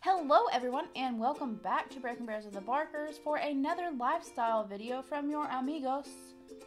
Hello everyone and welcome back to Breaking Bears with the Barkers for another lifestyle video from your amigos,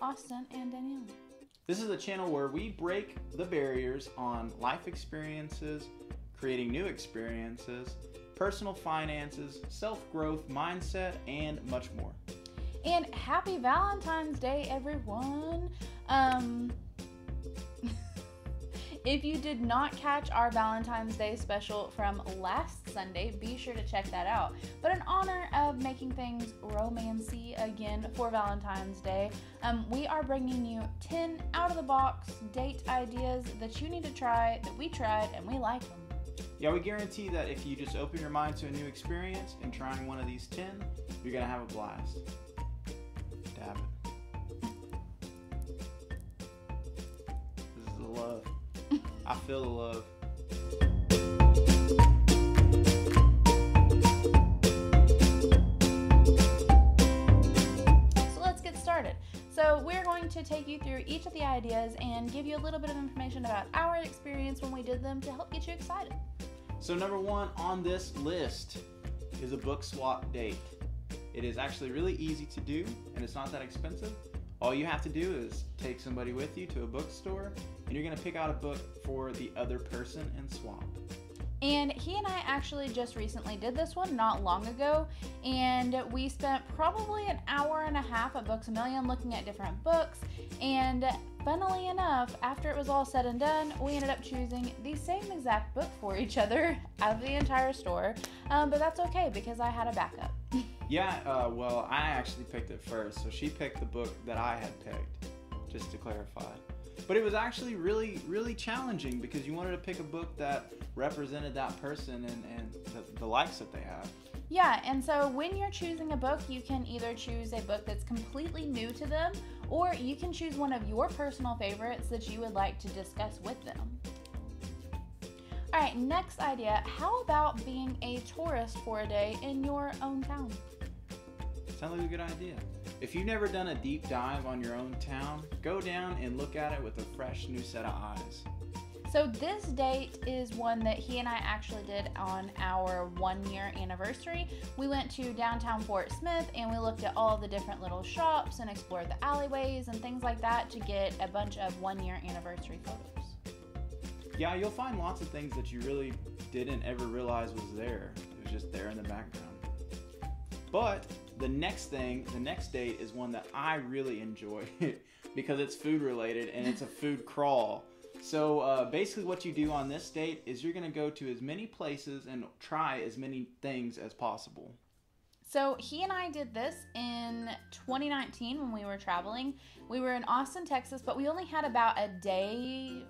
Austin and Danielle. This is a channel where we break the barriers on life experiences, creating new experiences, personal finances, self-growth, mindset, and much more. And happy Valentine's Day, everyone. If you did not catch our Valentine's Day special from last Sunday, be sure to check that out. But in honor of making things romancy again for Valentine's Day, we are bringing you 10 out-of-the-box date ideas that you need to try, that we tried, and we like them. Yeah, we guarantee that if you just open your mind to a new experience and trying one of these 10, you're going to have a blast. Dab it. This is the love. I feel the love. So let's get started. So we're going to take you through each of the ideas and give you a little bit of information about our experience when we did them to help get you excited. So number one on this list is a book swap date. It is actually really easy to do and it's not that expensive. All you have to do is take somebody with you to a bookstore and you're going to pick out a book for the other person and swap. And he and I actually just recently did this one not long ago, and we spent probably an hour and a half at Books A Million looking at different books, and funnily enough, after it was all said and done, we ended up choosing the same exact book for each other out of the entire store, but that's okay because I had a backup. Yeah, well, I actually picked it first, so she picked the book that I had picked, just to clarify. But it was actually really, really challenging because you wanted to pick a book that represented that person and the likes that they have. Yeah, and so when you're choosing a book, you can either choose a book that's completely new to them, or you can choose one of your personal favorites that you would like to discuss with them. All right, next idea. How about being a tourist for a day in your own town? Sounds like a good idea. If you've never done a deep dive on your own town, go down and look at it with a fresh new set of eyes. So this date is one that he and I actually did on our 1-year anniversary. We went to downtown Fort Smith and we looked at all the different little shops and explored the alleyways and things like that to get a bunch of 1-year anniversary photos. Yeah, you'll find lots of things that you really didn't ever realize was there. It was just there in the background. But the next date is one that I really enjoy because it's food related and it's a food crawl. So basically what you do on this date is you're going to go to as many places and try as many things as possible. So he and I did this in 2019 when we were traveling. We were in Austin, Texas, but we only had about a day,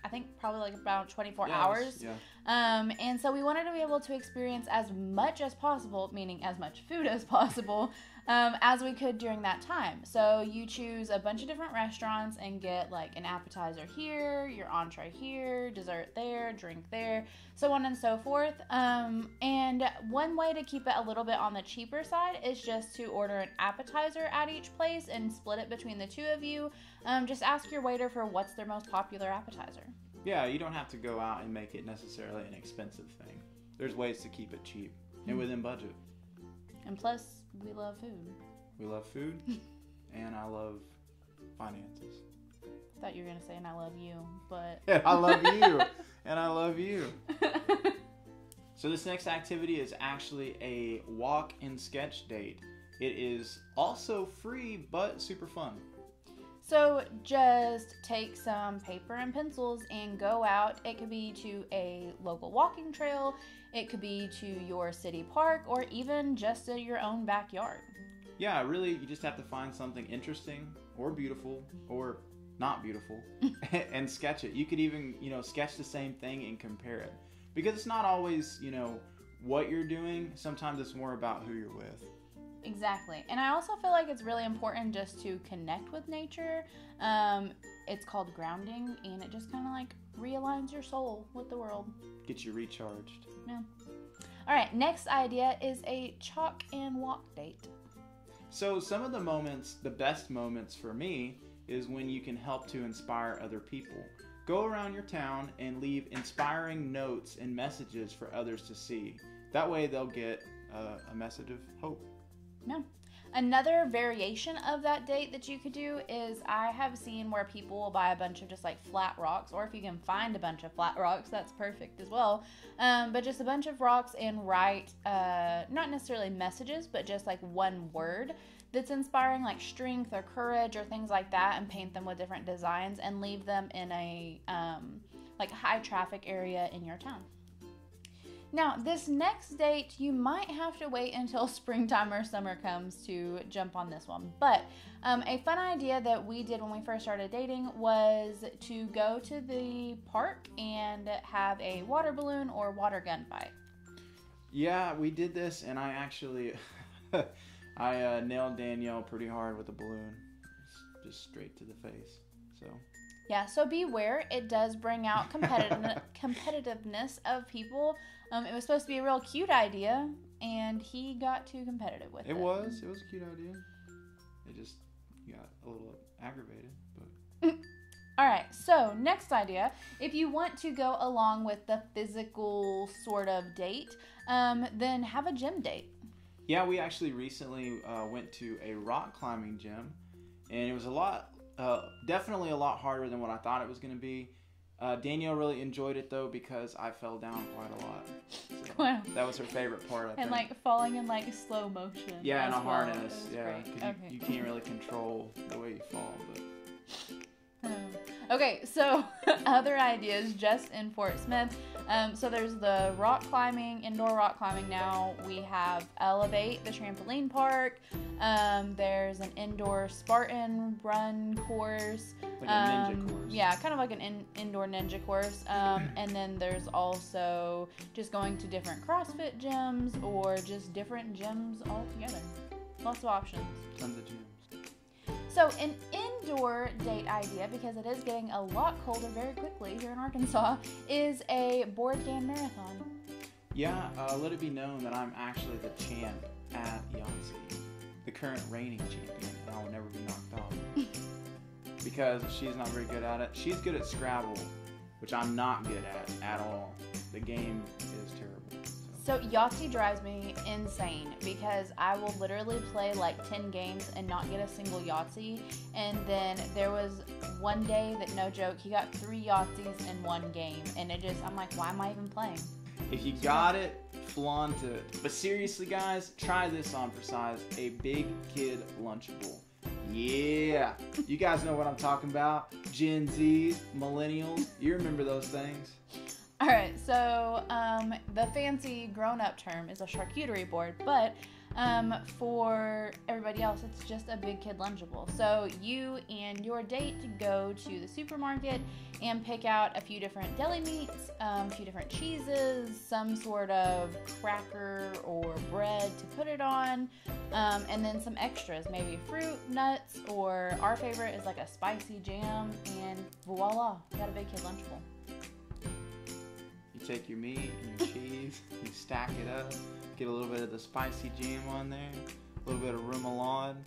I think probably like about 24 hours. Yeah. And so we wanted to be able to experience as much as possible, meaning as much food as possible, as we could during that time. So you choose a bunch of different restaurants and get like an appetizer here, your entree here, dessert there, drink there, so on and so forth. And one way to keep it a little bit on the cheaper side is just to order an appetizer at each place and split it between the two of you. Just ask your waiter for what's their most popular appetizer. Yeah, you don't have to go out and make it necessarily an expensive thing. There's ways to keep it cheap and within budget. And plus, we love food. We love food, and I love finances. I thought you were going to say, and I love you, but... Yeah, I love you, and I love you. So this next activity is actually a walk and sketch date. It is also free, but super fun. So just take some paper and pencils and go out. It could be to a local walking trail. It could be to your city park or even just to your own backyard. Yeah, really, you just have to find something interesting or beautiful or not beautiful and sketch it. You could even, sketch the same thing and compare it. Because it's not always, what you're doing. Sometimes it's more about who you're with. Exactly. And I also feel like it's really important just to connect with nature. It's called grounding, and it just kind of like realigns your soul with the world. Get you recharged. Yeah. All right, next idea is a chalk and walk date. So some of the best moments for me is when you can help to inspire other people. go around your town and leave inspiring notes and messages for others to see. That way they'll get a message of hope. Yeah. Another variation of that date that you could do is I have seen where people will buy a bunch of just like flat rocks, or if you can find a bunch of flat rocks, that's perfect as well. But just a bunch of rocks and write, not necessarily messages, but just like one word that's inspiring, like strength or courage or things like that, and paint them with different designs and leave them in a like high traffic area in your town. Now, this next date, you might have to wait until springtime or summer comes to jump on this one. But a fun idea that we did when we first started dating was to go to the park and have a water balloon or water gun fight. Yeah, we did this, and I actually, I nailed Danielle pretty hard with a balloon. Just straight to the face, so... Yeah, so beware. It does bring out competitiveness of people. It was supposed to be a real cute idea, and he got too competitive with it. It was a cute idea. It just got a little aggravated, but... All right, so next idea. If you want to go along with the physical sort of date, then have a gym date. Yeah, we actually recently went to a rock climbing gym, and it was definitely a lot harder than what I thought it was going to be. Danielle really enjoyed it though because I fell down quite a lot. So wow. That was her favorite part, I think. And like falling in like slow motion. Yeah, in a harness. Yeah, because okay. you can't really control the way you fall. But okay, so other ideas just in Fort Smith. So there's the rock climbing, indoor rock climbing now. We have Elevate, the trampoline park. There's an indoor Spartan run course. like a ninja course. Yeah, kind of like an indoor ninja course. And then there's also just going to different CrossFit gyms or just different gyms altogether. Lots of options. Tons of gyms. So an indoor date idea, because it is getting a lot colder very quickly here in Arkansas, is a board game marathon. Yeah, let it be known that I'm actually the champ at Yahtzee, the current reigning champion, and I will never be knocked off. Because she's not very good at it. She's good at Scrabble, which I'm not good at all. The game is terrible. So Yahtzee drives me insane because I will literally play like 10 games and not get a single Yahtzee. And then there was one day that, no joke, he got 3 Yahtzees in one game. And I'm like, why am I even playing? If you got it, flaunt it. But seriously, guys, try this on for size. A big Kid Lunchable. Yeah. You guys know what I'm talking about. Gen Z, millennials. You remember those things. All right, so the fancy grown-up term is a charcuterie board, but for everybody else, it's just a big Kid Lunchable. So you and your date go to the supermarket and pick out a few different deli meats, a few different cheeses, some sort of cracker or bread to put it on, and then some extras, maybe fruit, nuts, or our favorite is like a spicy jam, and voila, you got a big Kid Lunchable. You take your meat and your cheese, you stack it up, get a little bit of the spicy jam on there, a little bit of remoulade,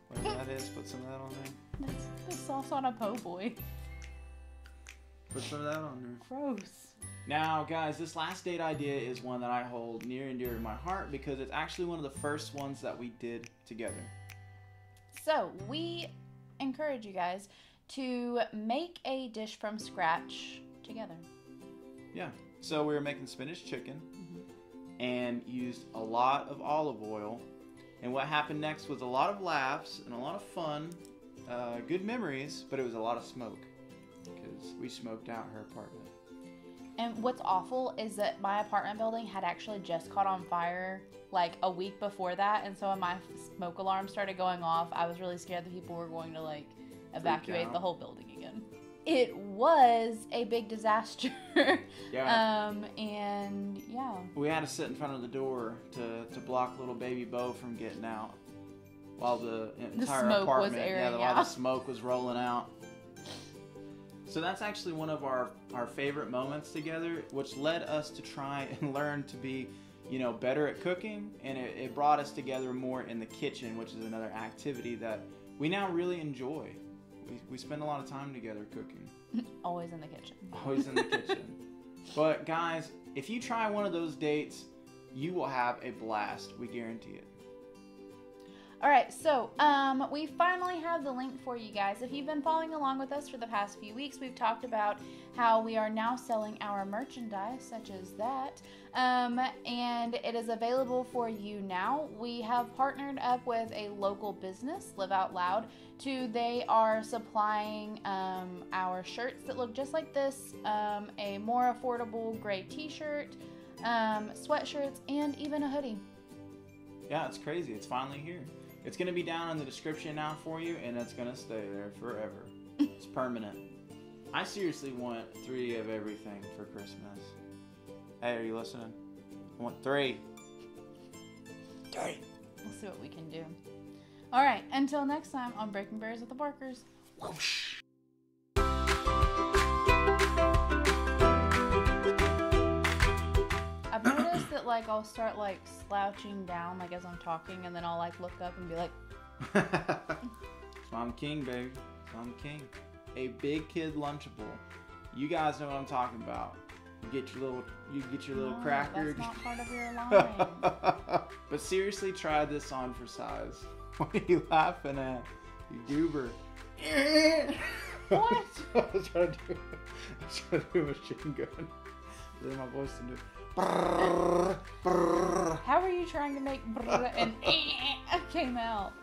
whatever that is, put some of that on there. That's the sauce on a po' boy. Put some of that on there. Gross. Now, guys, this last date idea is one that I hold near and dear to my heart because it's actually one of the first ones that we did together. So, we encourage you guys to make a dish from scratch together. Yeah. So we were making spinach chicken and used a lot of olive oil. And what happened next was a lot of laughs and a lot of fun, good memories, but it was a lot of smoke because we smoked out her apartment. And what's awful is that my apartment building had actually just caught on fire like a week before that. And so when my smoke alarm started going off, I was really scared that people were going to like evacuate the whole building again. It was a big disaster. Yeah. And yeah. We had to sit in front of the door to block little baby Bo from getting out while the entire smoke apartment, was airing while the out. smoke was rolling out. So that's actually one of our favorite moments together, which led us to try and learn to be, better at cooking, and it brought us together more in the kitchen, which is another activity that we now really enjoy. We spend a lot of time together cooking. Always in the kitchen. Always in the kitchen. But guys, if you try one of those dates, you will have a blast. We guarantee it. All right, so we finally have the link for you guys. If you've been following along with us for the past few weeks, we've talked about how we are now selling our merchandise, such as that, and it is available for you now. We have partnered up with a local business, Live Out Loud, they are supplying our shirts that look just like this, a more affordable gray t-shirt, sweatshirts, and even a hoodie. Yeah, it's crazy. It's finally here. It's going to be down in the description now for you, and it's going to stay there forever. It's permanent. I seriously want 3 of everything for Christmas. Hey, are you listening? I want 3. 3. We'll see what we can do. All right, until next time on Breaking Berries with the Barkers. Whoosh. I've noticed that, like, I'll start, like, slouching down, like, as I'm talking, and then I'll, like, look up and be like... So I'm king, baby. So I'm king. A big Kid Lunchable. You guys know what I'm talking about. You get your little cracker. That's not part of your line. But seriously, try this on for size. What are you laughing at? You goober. What? I was trying to do a machine gun. Then my voice to do. How are you trying to make and came out?